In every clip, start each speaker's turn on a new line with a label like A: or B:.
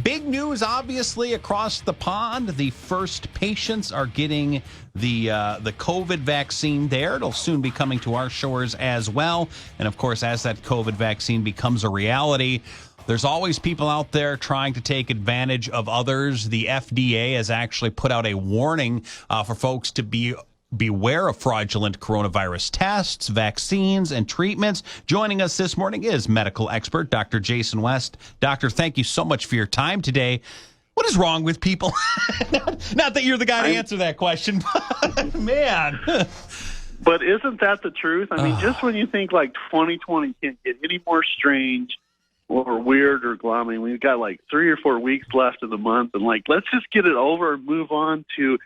A: Big news, obviously, across the pond. The first patients are getting the COVID vaccine there. It'll soon be coming to our shores as well. And, of course, as that COVID vaccine becomes a reality, there's always people out there trying to take advantage of others. The FDA has actually put out a warning for folks to beware of fraudulent coronavirus tests, vaccines, and treatments. Joining us this morning is medical expert Dr. Jason West. Doctor, thank you so much for your time today. What is wrong with people? Not that you're the guy to answer that question, but man.
B: But isn't that the truth? I mean, just when you think like 2020 can't get any more strange or weird or glum, I mean, we've got like 3 or 4 weeks left of the month, and like, let's just get it over and move on to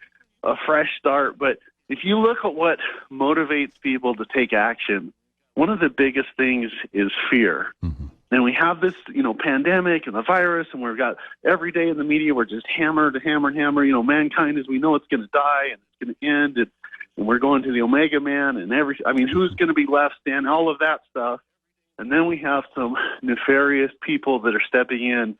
B: a fresh start. But if you look at what motivates people to take action, one of the biggest things is fear. Mm-hmm. And we have this, pandemic and the virus, and we've got every day in the media, we're just hammer. Mankind as we know it's going to die and it's going to end, and we're going to the Omega Man and who's going to be left standing, all of that stuff. And then we have some nefarious people that are stepping in,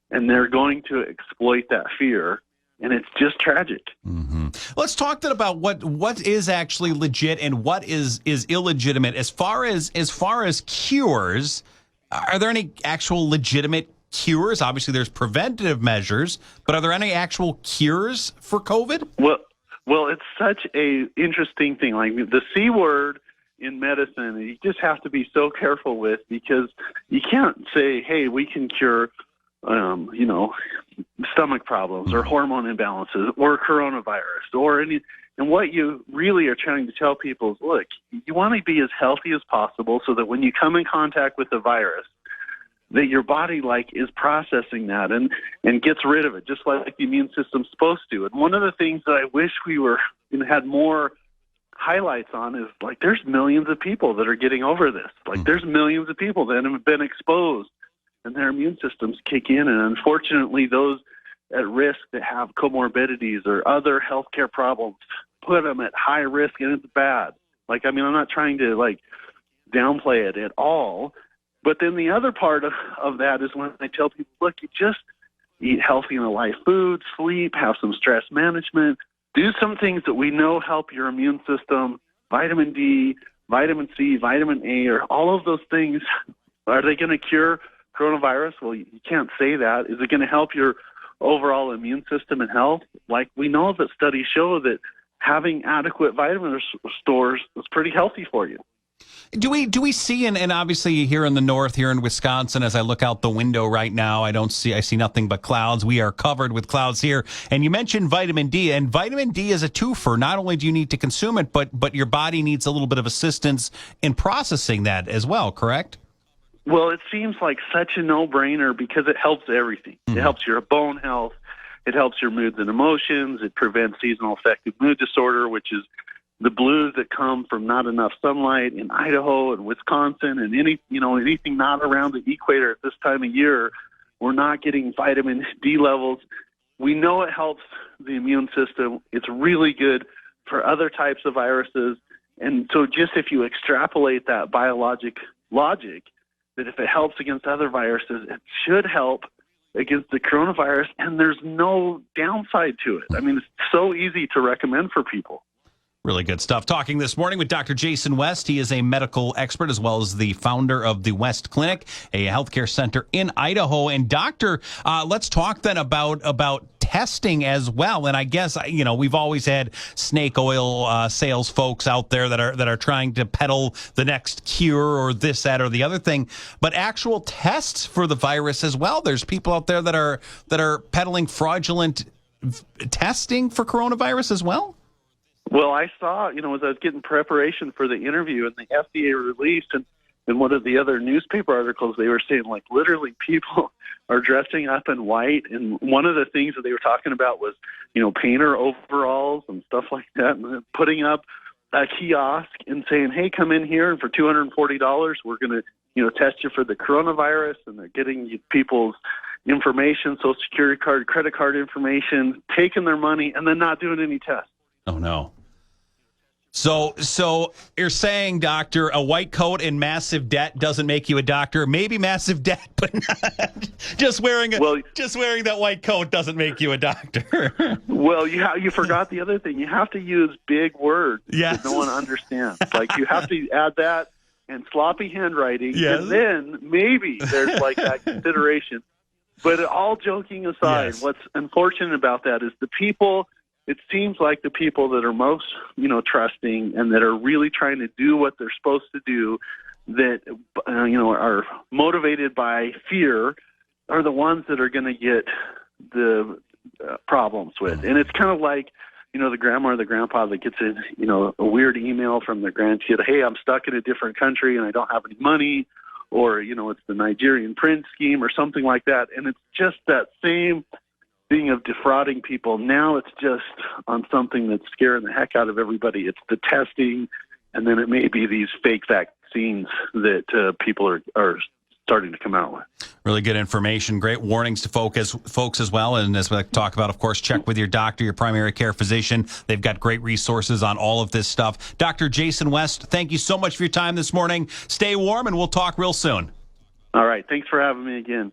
B: and they're going to exploit that fear. And it's just tragic. Mm-hmm.
A: Let's talk then about what is actually legit and what is illegitimate. As far as cures, are there any actual legitimate cures? Obviously, there's preventative measures, but are there any actual cures for COVID?
B: Well, it's such a interesting thing. Like the C word in medicine, you just have to be so careful with, because you can't say, "Hey, we can cure." Stomach problems or hormone imbalances or coronavirus or any. And what you really are trying to tell people is, look, you want to be as healthy as possible so that when you come in contact with the virus, that your body is processing that and gets rid of it, just like the immune system's supposed to. And one of the things that I wish we had more highlights on is there's millions of people that are getting over this. There's millions of people that have been exposed, and their immune systems kick in. And unfortunately, those at risk that have comorbidities or other healthcare problems put them at high risk, and it's bad. I'm not trying to downplay it at all. But then the other part of that is when I tell people, look, you just eat healthy and alive food, sleep, have some stress management, do some things that we know help your immune system, vitamin D, vitamin C, vitamin A, or all of those things. Are they going to cure coronavirus? Well, you can't say that. Is it going to help your overall immune system and health? We know that studies show that having adequate vitamin stores is pretty healthy for you.
A: Do we see, and obviously here in the north, here in Wisconsin, as I look out the window right now, I see nothing but clouds. We are covered with clouds here. And you mentioned vitamin D, and vitamin D is a twofer. Not only do you need to consume it, but your body needs a little bit of assistance in processing that as well, correct?
B: Well, it seems like such a no-brainer because it helps everything. Mm-hmm. It helps your bone health. It helps your moods and emotions. It prevents seasonal affective mood disorder, which is the blues that come from not enough sunlight in Idaho and Wisconsin and anything not around the equator at this time of year. We're not getting vitamin D levels. We know it helps the immune system. It's really good for other types of viruses. And so just if you extrapolate that biologic logic, that if it helps against other viruses, it should help against the coronavirus, and there's no downside to it. I mean, it's so easy to recommend for people.
A: Really good stuff. Talking this morning with Dr. Jason West. He is a medical expert as well as the founder of the West Clinic, a healthcare center in Idaho. And doctor, let's talk then about testing as well. And I guess, we've always had snake oil sales folks out there that are trying to peddle the next cure or this, that, or the other thing. But actual tests for the virus as well. There's people out there that are peddling fraudulent testing for coronavirus as well.
B: Well, I saw, as I was getting preparation for the interview, and the FDA released, and in one of the other newspaper articles, they were saying, literally people are dressing up in white. And one of the things that they were talking about was, painter overalls and stuff like that, and putting up a kiosk and saying, hey, come in here, and for $240, we're going to, test you for the coronavirus. And they're getting people's information, Social Security card, credit card information, taking their money, and then not doing any tests.
A: Oh, no. So you're saying, doctor, a white coat and massive debt doesn't make you a doctor? Maybe massive debt, but not just wearing that white coat doesn't make you a doctor.
B: Well, you forgot the other thing. You have to use big words
A: yes.
B: that no one understands. Like, you have to add that and sloppy handwriting,
A: yes.
B: and then maybe there's like that consideration. But all joking aside,
A: yes.
B: what's unfortunate about that is the people. It seems like the people that are most, trusting and that are really trying to do what they're supposed to do, that, are motivated by fear, are the ones that are going to get the problems with. And it's kind of like, the grandma or the grandpa that gets a weird email from their grandkid, hey, I'm stuck in a different country and I don't have any money, or, it's the Nigerian prince scheme or something like that. And it's just that same thing of defrauding people. Now it's just on something that's scaring the heck out of everybody. It's the testing, and then it may be these fake vaccines that people are starting to come out with.
A: Really good information. Great warnings to folks as well. And as we like to talk about, of course, check with your doctor, your primary care physician. They've got great resources on all of this stuff. Dr. Jason West, thank you so much for your time this morning. Stay warm, and we'll talk real soon.
B: All right. Thanks for having me again.